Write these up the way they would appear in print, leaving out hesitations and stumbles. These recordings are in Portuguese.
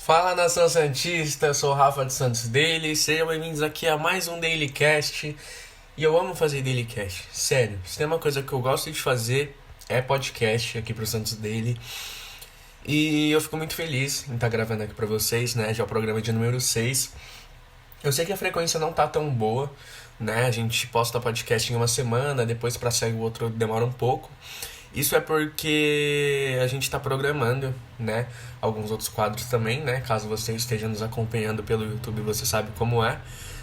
Fala nação Santista, eu sou o Rafa de Santos Daily, sejam bem-vindos aqui a mais um Dailycast. E eu amo fazer Dailycast, sério, se tem uma coisa que eu gosto de fazer é podcast aqui pro Santos Daily. E eu fico muito feliz em estar gravando aqui pra vocês, né, já é o programa de número 6. Eu sei que a frequência não tá tão boa, né, a gente posta podcast em uma semana, depois pra sair o outro demora um pouco. Isso é porque a gente está programando, né, alguns outros quadros também, né, caso você esteja nos acompanhando pelo YouTube, você sabe como é,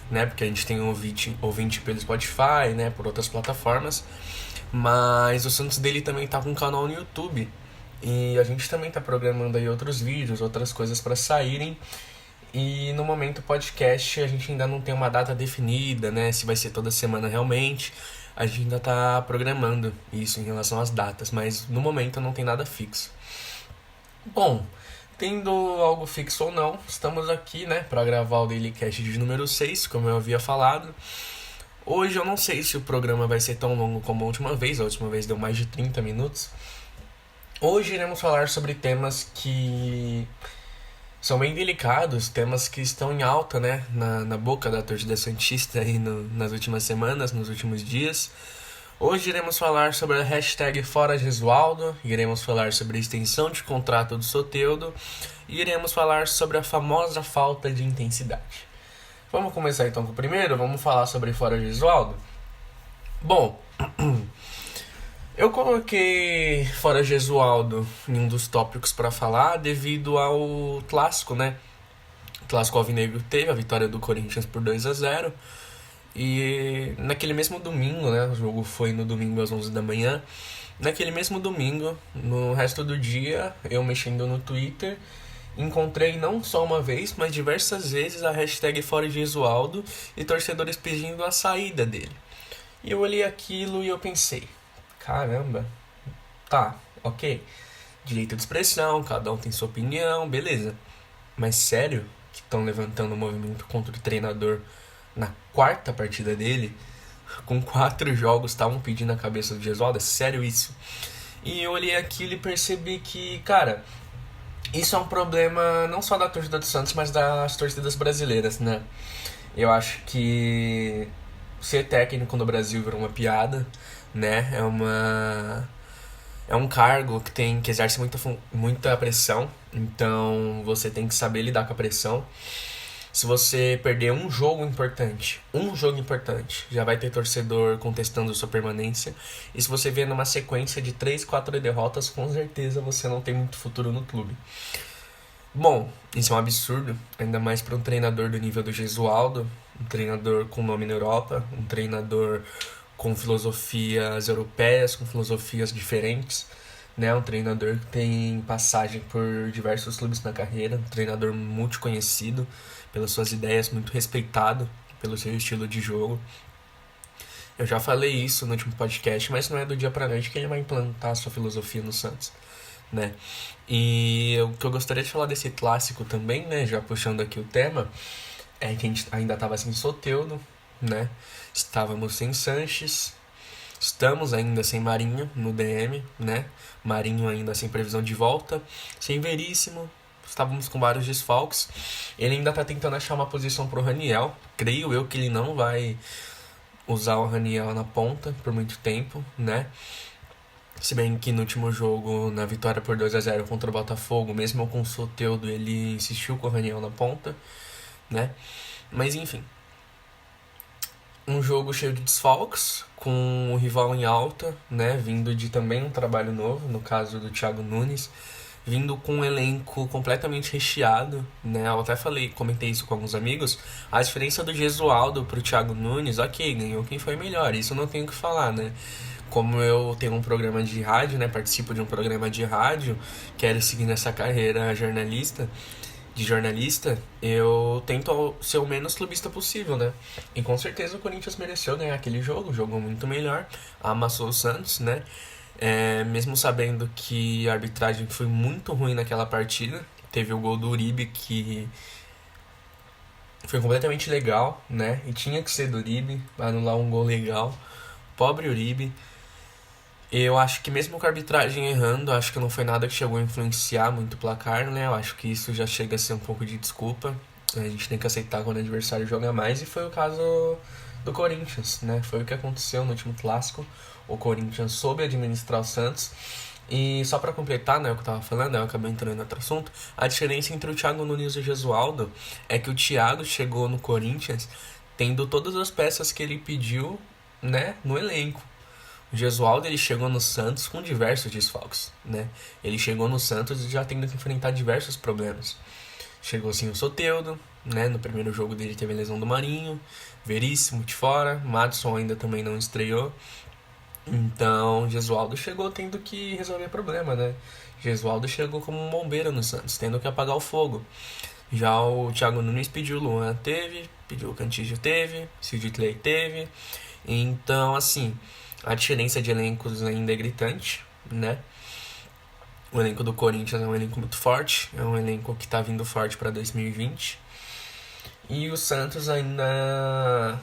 né, porque a gente tem um ouvinte pelo Spotify, né, por outras plataformas, mas o Santos dele também tá com um canal no YouTube e a gente também tá programando aí outros vídeos, outras coisas para saírem. E no momento podcast a gente ainda não tem uma data definida, né? Se vai ser toda semana realmente. A gente ainda tá programando isso em relação às datas, mas no momento não tem nada fixo. Bom, tendo algo fixo ou não, estamos aqui, né, para gravar o Dailycast de número 6, como eu havia falado. Hoje eu não sei se o programa vai ser tão longo como a última vez deu mais de 30 minutos. Hoje iremos falar sobre temas que são bem delicados, temas que estão em alta, né, na boca da torcida santista aí nas últimas semanas, nos últimos dias. Hoje iremos falar sobre a hashtag Fora Gesualdo, iremos falar sobre a extensão de contrato do Soteldo e iremos falar sobre a famosa falta de intensidade. Vamos começar então com o primeiro, vamos falar sobre Fora Gesualdo? Bom, eu coloquei Fora Gesualdo em um dos tópicos para falar devido ao clássico, né? O clássico alvinegro teve a vitória do Corinthians por 2-0 e naquele mesmo domingo, né? O jogo foi no domingo às 11 da manhã. Naquele mesmo domingo, no resto do dia, eu mexendo no Twitter, encontrei não só uma vez, mas diversas vezes a hashtag Fora Gesualdo e torcedores pedindo a saída dele. E eu olhei aquilo e eu pensei, caramba, tá, ok. Direito de expressão, cada um tem sua opinião, beleza. Mas sério que estão levantando um movimento contra o treinador na quarta partida dele? Com 4 jogos estavam pedindo a cabeça do Gesualdo? É sério isso? E eu olhei aquilo e percebi que, cara, isso é um problema não só da torcida do Santos, mas das torcidas brasileiras, né? Eu acho que ser técnico no Brasil virou uma piada, né? É um cargo que exerce muita pressão, então você tem que saber lidar com a pressão. Se você perder um jogo importante, já vai ter torcedor contestando sua permanência. E se você vier numa sequência de 3, 4 derrotas, com certeza você não tem muito futuro no clube. Bom, isso é um absurdo, ainda mais para um treinador do nível do Gesualdo, um treinador com nome na Europa, um treinador com filosofias europeias, com filosofias diferentes, né? Um treinador que tem passagem por diversos clubes na carreira, um treinador muito conhecido pelas suas ideias, muito respeitado pelo seu estilo de jogo. Eu já falei isso no último podcast, mas não é do dia pra noite que ele vai implantar a sua filosofia no Santos, né? E o que eu gostaria de falar desse clássico também, né, já puxando aqui o tema, é que a gente ainda estava sem Soteldo, né? Estávamos sem Sanches, estamos ainda sem Marinho no DM, né? Marinho ainda sem previsão de volta, sem Veríssimo, estávamos com vários desfalques. Ele ainda está tentando achar uma posição pro Raniel. Creio eu que ele não vai usar o Raniel na ponta por muito tempo, né? Se bem que no último jogo, na vitória por 2-0 contra o Botafogo, mesmo com o Soteldo, ele insistiu com o Raniel na ponta, né? Mas enfim, um jogo cheio de desfalques, com o rival em alta, né? Vindo de também um trabalho novo, no caso do Thiago Nunes, vindo com um elenco completamente recheado, né? Eu até comentei isso com alguns amigos. A diferença do Gesualdo pro Thiago Nunes, ok, ganhou quem foi melhor, isso não tenho o que falar, né? Como eu tenho um programa de rádio, né? Participo de um programa de rádio, quero seguir nessa carreira de jornalista, eu tento ser o menos clubista possível, né? E com certeza o Corinthians mereceu ganhar aquele jogo, jogou muito melhor, amassou o Santos, né? Mesmo sabendo que a arbitragem foi muito ruim naquela partida, teve o gol do Uribe que foi completamente legal, né? E tinha que ser do Uribe, anular um gol legal. Pobre Uribe. Eu acho que mesmo com a arbitragem errando, acho que não foi nada que chegou a influenciar muito o placar, né? Eu acho que isso já chega a ser um pouco de desculpa. A gente tem que aceitar quando o adversário joga mais, e foi o caso do Corinthians, né? Foi o que aconteceu no último clássico. O Corinthians soube administrar o Santos. E só pra completar, né, o que eu tava falando, eu acabei entrando em outro assunto. A diferença entre o Thiago Nunes e o Gesualdo é que o Thiago chegou no Corinthians tendo todas as peças que ele pediu, né, no elenco. O Gesualdo, ele chegou no Santos com diversos desfalques, né? Ele chegou no Santos já tendo que enfrentar diversos problemas. Chegou assim o Soteldo, né? No primeiro jogo dele teve a lesão do Marinho, Veríssimo de fora, Madison ainda também não estreou. Então, Gesualdo chegou tendo que resolver problema, né? Gesualdo chegou como um bombeiro no Santos, tendo que apagar o fogo. Já o Thiago Nunes pediu o Luan, teve, pediu o Cantígio, teve, Sid Clay teve. Então, assim, a diferença de elencos ainda é gritante, né? O elenco do Corinthians é um elenco muito forte, é um elenco que tá vindo forte para 2020. E o Santos ainda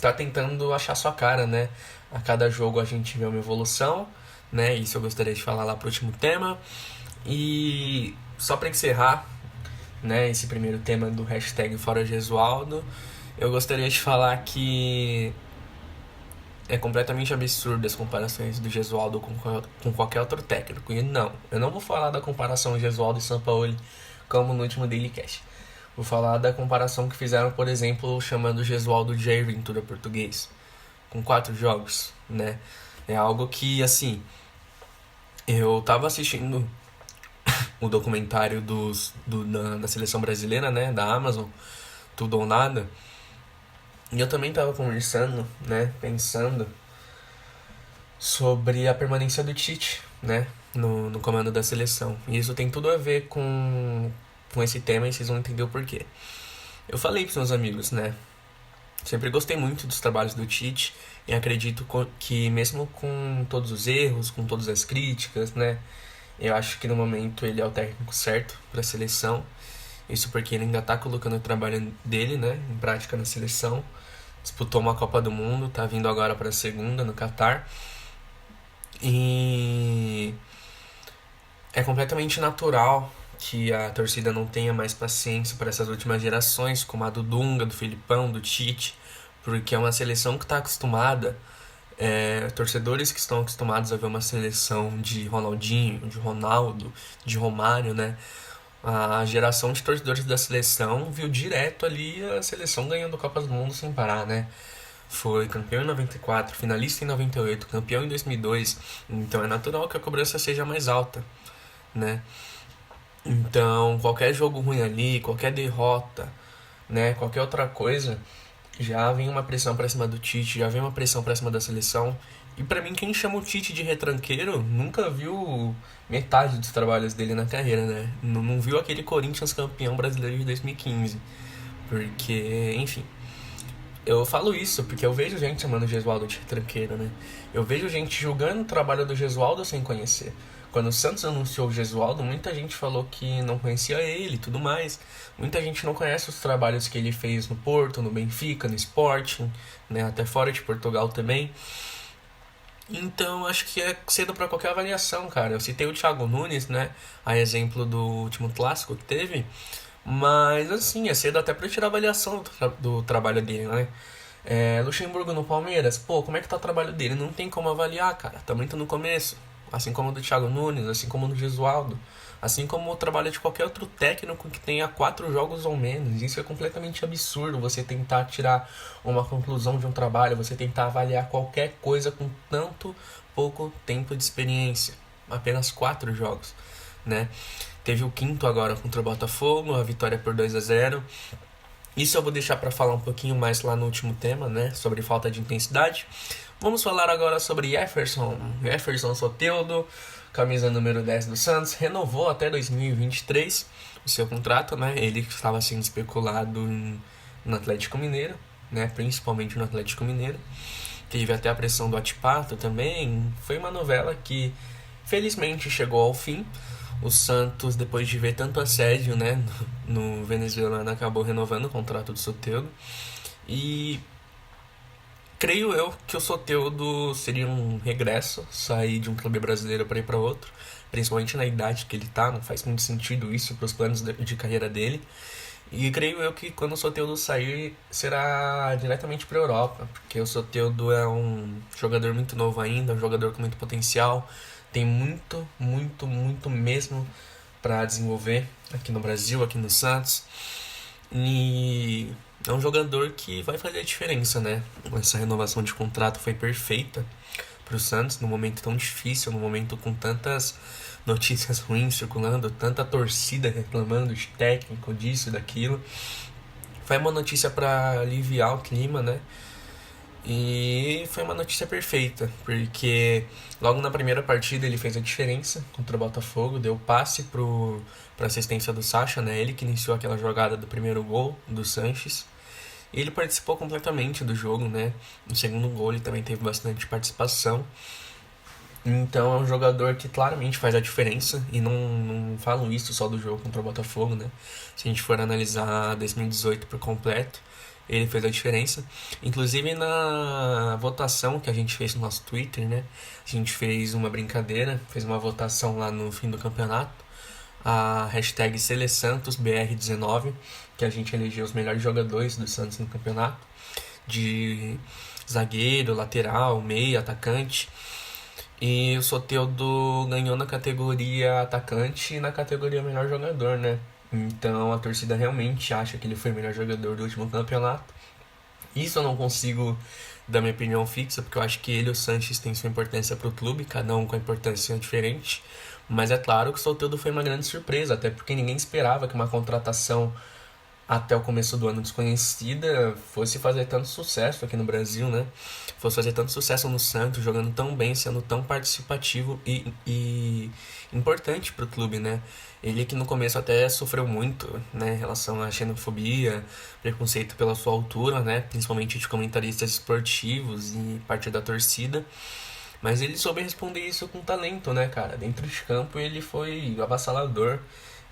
tá tentando achar sua cara, né? A cada jogo a gente vê uma evolução, né? Isso eu gostaria de falar lá pro último tema. E só para encerrar, né, esse primeiro tema do hashtag Fora Gesualdo, eu gostaria de falar que é completamente absurdo as comparações do Gesualdo com qualquer outro técnico. E não, eu não vou falar da comparação Gesualdo e Sampaoli como no último Daily Cast. Vou falar da comparação que fizeram, por exemplo, chamando o Gesualdo de Jair Ventura português, com 4 jogos, né? É algo que, assim, eu tava assistindo o documentário da seleção brasileira, né, da Amazon, Tudo ou Nada, e eu também tava conversando, né, pensando sobre a permanência do Tite, né, no comando da seleção. E isso tem tudo a ver com esse tema, e vocês vão entender o porquê. Eu falei pros meus amigos, né, sempre gostei muito dos trabalhos do Tite, e acredito que mesmo com todos os erros, com todas as críticas, né, eu acho que no momento ele é o técnico certo para a seleção. Isso porque ele ainda tá colocando o trabalho dele, né, em prática na seleção. Disputou uma Copa do Mundo, tá vindo agora para a segunda no Catar. E é completamente natural que a torcida não tenha mais paciência para essas últimas gerações, como a do Dunga, do Filipão, do Tite, porque é uma seleção que está acostumada, torcedores que estão acostumados a ver uma seleção de Ronaldinho, de Ronaldo, de Romário, né? A geração de torcedores da seleção viu direto ali a seleção ganhando Copas do Mundo sem parar, né? Foi campeão em 94, finalista em 98, campeão em 2002, então é natural que a cobrança seja mais alta, né? Então, qualquer jogo ruim ali, qualquer derrota, né, qualquer outra coisa, já vem uma pressão pra cima do Tite, já vem uma pressão pra cima da seleção. E pra mim, quem chama o Tite de retranqueiro nunca viu metade dos trabalhos dele na carreira, né? Não viu aquele Corinthians campeão brasileiro de 2015. Porque, enfim, eu falo isso porque eu vejo gente chamando o Gesualdo de retranqueiro, né? Eu vejo gente julgando o trabalho do Gesualdo sem conhecer. Quando o Santos anunciou o Gesualdo, muita gente falou que não conhecia ele e tudo mais. Muita gente não conhece os trabalhos que ele fez no Porto, no Benfica, no Sporting, né? Até fora de Portugal também. Então, acho que é cedo para qualquer avaliação, cara. Eu citei o Thiago Nunes, né? A exemplo do último clássico que teve. Mas, assim, é cedo até pra tirar avaliação do trabalho dele, né? Luxemburgo no Palmeiras, pô, como é que tá o trabalho dele? Não tem como avaliar, cara. Tá muito no começo. Assim como o do Thiago Nunes, assim como o do Gesualdo. Assim como o trabalho de qualquer outro técnico que tenha 4 jogos ou menos. Isso é completamente absurdo, você tentar tirar uma conclusão de um trabalho, você tentar avaliar qualquer coisa com tanto pouco tempo de experiência. Apenas 4 jogos, né? Teve o quinto agora contra o Botafogo, a vitória por 2-0. Isso eu vou deixar para falar um pouquinho mais lá no último tema, né? Sobre falta de intensidade. Vamos falar agora sobre Jefferson Soteldo, camisa número 10 do Santos, renovou até 2023 o seu contrato, né? Ele estava sendo especulado no Atlético Mineiro, né? Principalmente no Atlético Mineiro. Teve até a pressão do Atipato também. Foi uma novela que felizmente chegou ao fim. O Santos, depois de ver tanto assédio, né, no venezuelano, acabou renovando o contrato do Soteldo. E Creio eu que o Soteldo seria um regresso, sair de um clube brasileiro para ir para outro, principalmente na idade que ele tá, não faz muito sentido isso para os planos de carreira dele. E creio eu que quando o Soteldo sair, será diretamente para a Europa, porque o Soteldo é um jogador muito novo ainda, um jogador com muito potencial, tem muito, muito, muito mesmo para desenvolver aqui no Brasil, aqui no Santos. E é um jogador que vai fazer a diferença, né? Essa renovação de contrato foi perfeita para o Santos num momento tão difícil, num momento com tantas notícias ruins circulando, tanta torcida reclamando de técnico, disso e daquilo. Foi uma notícia para aliviar o clima, né? E foi uma notícia perfeita, porque logo na primeira partida ele fez a diferença contra o Botafogo, deu passe para assistência do Sacha, né? Ele que iniciou aquela jogada do primeiro gol do Sanches. E ele participou completamente do jogo, né? No segundo gol ele também teve bastante participação. Então é um jogador que claramente faz a diferença, e não falo isso só do jogo contra o Botafogo, né? Se a gente for analisar 2018 por completo, ele fez a diferença. Inclusive na votação que a gente fez no nosso Twitter, né? A gente fez uma brincadeira, fez uma votação lá no fim do campeonato, a hashtag SeleSantosBR19, que a gente elegeu os melhores jogadores do Santos no campeonato, de zagueiro, lateral, meia, atacante. E o Soteldo ganhou na categoria atacante e na categoria melhor jogador, né? Então a torcida realmente acha que ele foi o melhor jogador do último campeonato. Isso eu não consigo dar minha opinião fixa, porque eu acho que ele e o Sanches têm sua importância para o clube, cada um com a importância diferente. Mas é claro que o Soteldo foi uma grande surpresa, até porque ninguém esperava que uma contratação até o começo do ano desconhecida fosse fazer tanto sucesso aqui no Brasil, né? Fosse fazer tanto sucesso no Santos, jogando tão bem, sendo tão participativo e importante pro clube, né? Ele que no começo até sofreu muito, né, em relação à xenofobia, preconceito pela sua altura, né, principalmente de comentaristas esportivos e parte da torcida. Mas ele soube responder isso com talento, né, cara? Dentro de campo ele foi avassalador.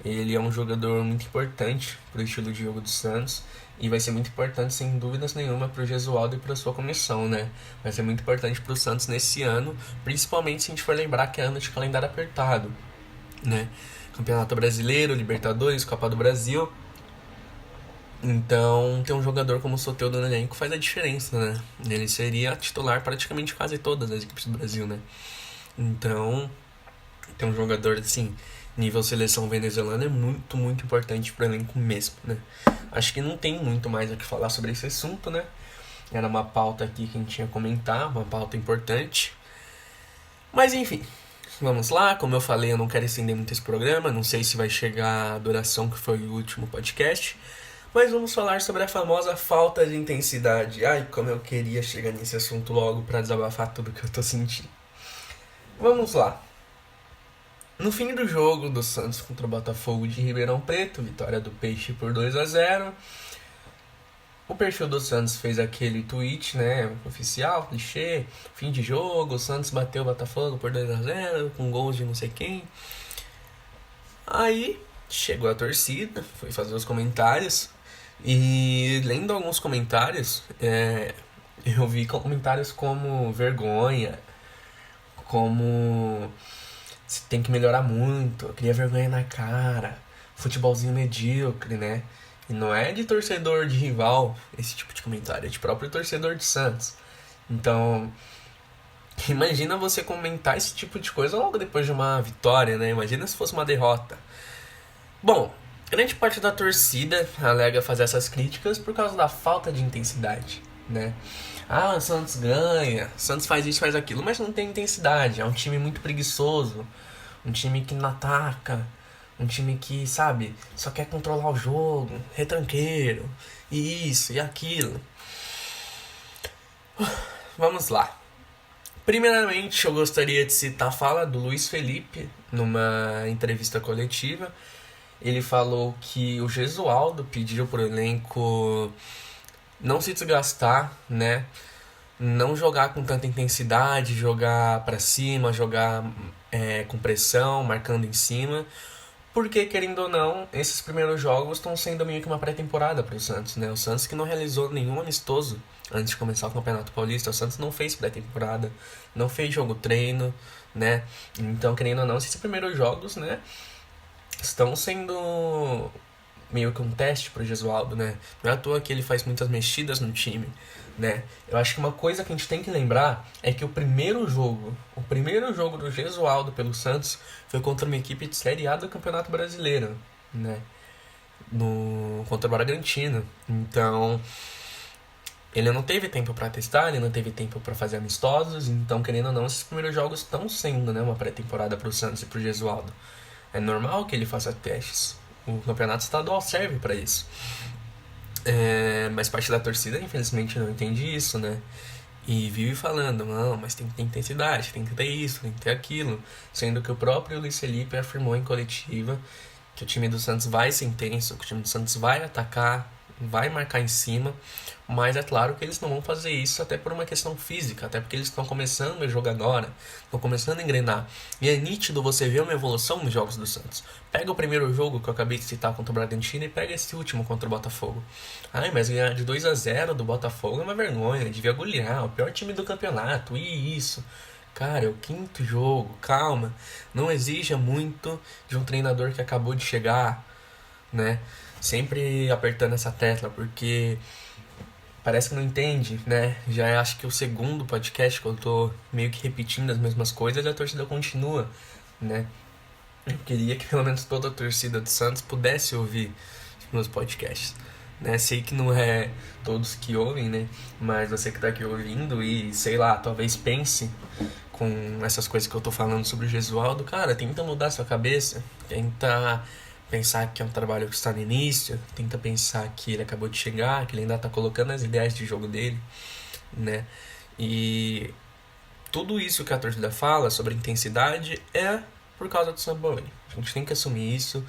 Ele é um jogador muito importante para o estilo de jogo do Santos e vai ser muito importante, sem dúvidas nenhuma, para o Gesualdo e para a sua comissão, né? Vai ser muito importante para o Santos nesse ano, principalmente se a gente for lembrar que é ano de calendário apertado, né? Campeonato Brasileiro, Libertadores, Copa do Brasil. Então, ter um jogador como o Soteldo no elenco faz a diferença, né? Ele seria titular praticamente quase todas as equipes do Brasil, né? Então, ter um jogador assim, nível seleção venezuelana é muito, muito importante pro elenco mesmo, né? Acho que não tem muito mais o que falar sobre esse assunto, né? Era uma pauta aqui que a gente tinha a comentar, uma pauta importante. Mas enfim, vamos lá. Como eu falei, eu não quero estender muito esse programa, não sei se vai chegar a duração que foi o último podcast. Mas vamos falar sobre a famosa falta de intensidade. Ai, como eu queria chegar nesse assunto logo pra desabafar tudo que eu tô sentindo. Vamos lá. No fim do jogo do Santos contra o Botafogo de Ribeirão Preto, vitória do Peixe por 2-0. O perfil do Santos fez aquele tweet, né, oficial, clichê, fim de jogo, o Santos bateu o Botafogo por 2-0, com gols de não sei quem. Aí chegou a torcida, foi fazer os comentários, e lendo alguns comentários, eu vi comentários como vergonha, como você tem que melhorar muito, cria vergonha na cara, futebolzinho medíocre, né? E não é de torcedor de rival esse tipo de comentário, é de próprio torcedor de Santos. Então, imagina você comentar esse tipo de coisa logo depois de uma vitória, né? Imagina se fosse uma derrota. Bom, grande parte da torcida alega fazer essas críticas por causa da falta de intensidade, né? Ah, o Santos ganha, o Santos faz isso, faz aquilo, mas não tem intensidade. É um time muito preguiçoso, um time que não ataca, um time que, sabe, só quer controlar o jogo, retranqueiro, e isso, e aquilo. Vamos lá. Primeiramente, eu gostaria de citar a fala do Luiz Felipe numa entrevista coletiva. Ele falou que o Gesualdo pediu pro elenco não se desgastar, né? Não jogar com tanta intensidade, jogar pra cima, jogar com pressão, marcando em cima, Porque, querendo ou não, esses primeiros jogos estão sendo meio que uma pré-temporada para o Santos, né? O Santos que não realizou nenhum amistoso antes de começar o Campeonato Paulista. O Santos não fez pré-temporada, não fez jogo treino, né? Então, querendo ou não, esses primeiros jogos, né, estão sendo meio que um teste pro Gesualdo, né? Não é à toa que ele faz muitas mexidas no time, né? Eu acho que uma coisa que a gente tem que lembrar é que o primeiro jogo do Gesualdo pelo Santos foi contra uma equipe de Série A do Campeonato Brasileiro, né? Contra o Bragantino. Então, ele não teve tempo para testar, ele não teve tempo para fazer amistosos, então, querendo ou não, esses primeiros jogos estão sendo, né, uma pré-temporada pro Santos e pro Gesualdo. É normal que ele faça testes. O campeonato estadual serve para isso. Mas parte da torcida, infelizmente, não entende isso, né? E vive falando, não, mas tem que ter intensidade, tem que ter isso, tem que ter aquilo. Sendo que o próprio Luiz Felipe afirmou em coletiva que o time do Santos vai ser intenso, que o time do Santos vai atacar, vai marcar em cima, mas é claro que eles não vão fazer isso até por uma questão física, até porque eles estão começando a jogar agora, estão começando a engrenar. E é nítido você ver uma evolução nos jogos do Santos. Pega o primeiro jogo que eu acabei de citar contra o Bragantino e pega esse último contra o Botafogo. Ai, mas ganhar de 2-0 do Botafogo é uma vergonha, devia golear, o pior time do campeonato, e isso. Cara, é o quinto jogo, calma. Não exija muito de um treinador que acabou de chegar, né? Sempre apertando essa tecla, porque parece que não entende, né? Já acho que o segundo podcast que eu tô meio que repetindo as mesmas coisas e a torcida continua, né? Eu queria que pelo menos toda a torcida do Santos pudesse ouvir os meus podcasts, né? Sei que não é todos que ouvem, né? Mas você que tá aqui ouvindo e, sei lá, talvez pense com essas coisas que eu tô falando sobre o Gesualdo, cara, tenta mudar sua cabeça, tenta pensar que é um trabalho que está no início, tenta pensar que ele acabou de chegar, que ele ainda tá colocando as ideias de jogo dele, né? E tudo isso que a torcida fala sobre intensidade é por causa do Sampaoli. A gente tem que assumir isso.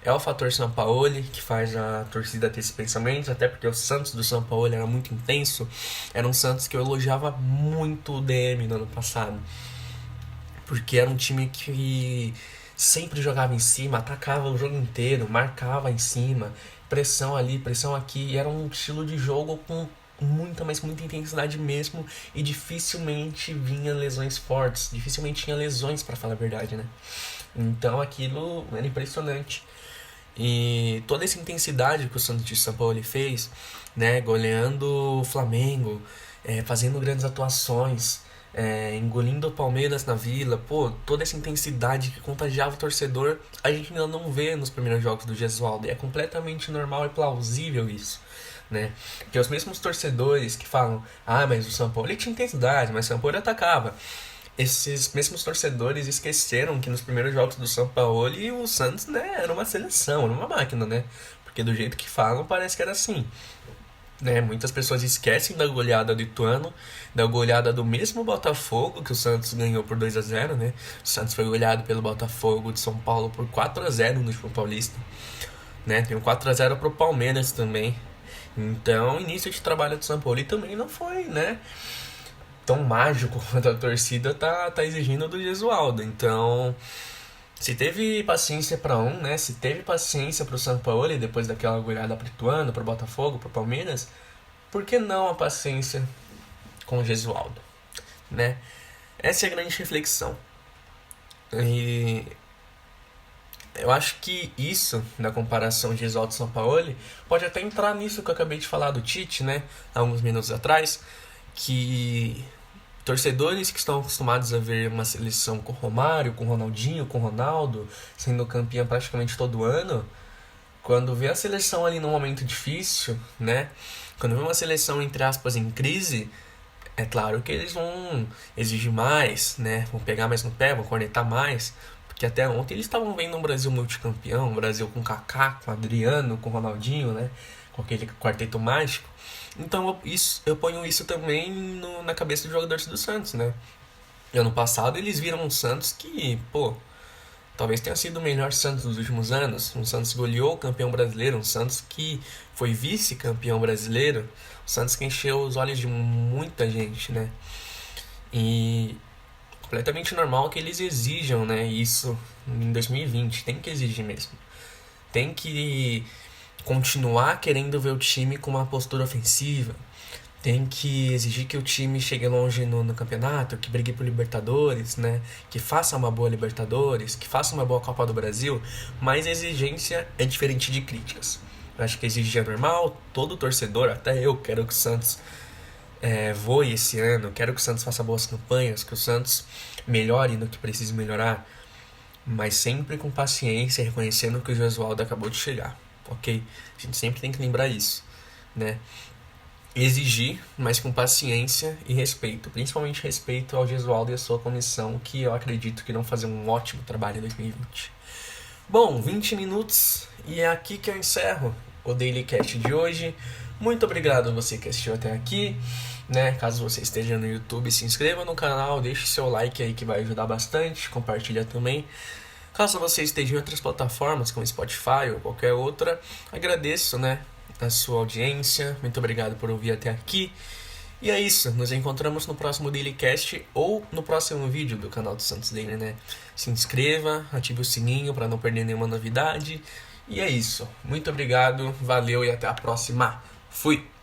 É o fator Sampaoli que faz a torcida ter esses pensamentos, até porque o Santos do Sampaoli era muito intenso. Era um Santos que eu elogiava muito o DM no ano passado, porque era um time que sempre jogava em cima, atacava o jogo inteiro, marcava em cima, pressão ali, pressão aqui, e era um estilo de jogo com muita, mas muita intensidade mesmo, e dificilmente vinha lesões fortes, dificilmente tinha lesões, para falar a verdade, né? Então aquilo era impressionante. E toda essa intensidade que o Santos de São Paulo fez, né, goleando o Flamengo, fazendo grandes atuações, engolindo o Palmeiras na Vila, pô, toda essa intensidade que contagiava o torcedor, a gente ainda não vê nos primeiros jogos do Gesualdo. E é completamente normal e plausível isso, né? Porque os mesmos torcedores que falam, ah, mas o São Paulo tinha intensidade, mas o São Paulo atacava. Esses mesmos torcedores esqueceram que nos primeiros jogos do São Paulo o Santos, né, era uma seleção, era uma máquina, né? Porque do jeito que falam, parece que era assim, né? Muitas pessoas esquecem da goleada do Ituano, da goleada do mesmo Botafogo, que o Santos ganhou por 2-0, né? O Santos foi goleado pelo Botafogo de São Paulo por 4-0 no último Paulista, né? Tem um 4-0 pro Palmeiras também. Então, o início de trabalho do São Paulo também não foi, né, tão mágico quanto a torcida tá exigindo do Gesualdo. Então, se teve paciência para um, né? Se teve paciência pro São Paulo depois daquela goleada pro Ituano, pro Botafogo, pro Palmeiras, por que não a paciência com o Gesualdo, né? Essa é a grande reflexão. E eu acho que isso, da comparação de Gesualdo e São Paulo, pode até entrar nisso que eu acabei de falar do Tite, né? Há alguns minutos atrás, que torcedores que estão acostumados a ver uma seleção com Romário, com Ronaldinho, com Ronaldo, sendo campeã praticamente todo ano, quando vê a seleção ali num momento difícil, né? Quando vê uma seleção, entre aspas, em crise, é claro que eles vão exigir mais, né? Vão pegar mais no pé, vão cornetar mais. Porque até ontem eles estavam vendo um Brasil multicampeão, um Brasil com Kaká, com Adriano, com Ronaldinho, né? Com aquele quarteto mágico. Então eu ponho isso também na cabeça dos jogadores do Santos, né? Ano passado eles viram um Santos que, pô, talvez tenha sido o melhor Santos dos últimos anos. Um Santos que goleou o campeão brasileiro, um Santos que foi vice-campeão brasileiro, um Santos que encheu os olhos de muita gente, né? E completamente normal que eles exijam, né, isso em 2020. Tem que exigir mesmo. Tem que continuar querendo ver o time com uma postura ofensiva. Tem que exigir que o time chegue longe no campeonato, que brigue por Libertadores, né? Que faça uma boa Libertadores, que faça uma boa Copa do Brasil. Mas exigência é diferente de críticas. Eu acho que exigir é normal, todo torcedor, até eu, quero que o Santos voe esse ano, quero que o Santos faça boas campanhas, que o Santos melhore no que precisa melhorar, mas sempre com paciência, reconhecendo que o Gesualdo acabou de chegar, ok? A gente sempre tem que lembrar isso, né? Exigir, mas com paciência e respeito, principalmente respeito ao Gesualdo e à sua comissão, que eu acredito que vão fazer um ótimo trabalho em 2020. Bom, 20 minutos e é aqui que eu encerro o Daily Cast de hoje. Muito obrigado a você que assistiu até aqui, né? Caso você esteja no YouTube, se inscreva no canal, deixe seu like aí que vai ajudar bastante, compartilha também. Caso você esteja em outras plataformas, como Spotify ou qualquer outra, agradeço, né, a sua audiência. Muito obrigado por ouvir até aqui. E é isso, nos encontramos no próximo Dailycast ou no próximo vídeo do canal do Santos Daily, né? Se inscreva, ative o sininho para não perder nenhuma novidade. E é isso, muito obrigado, valeu e até a próxima. Fui!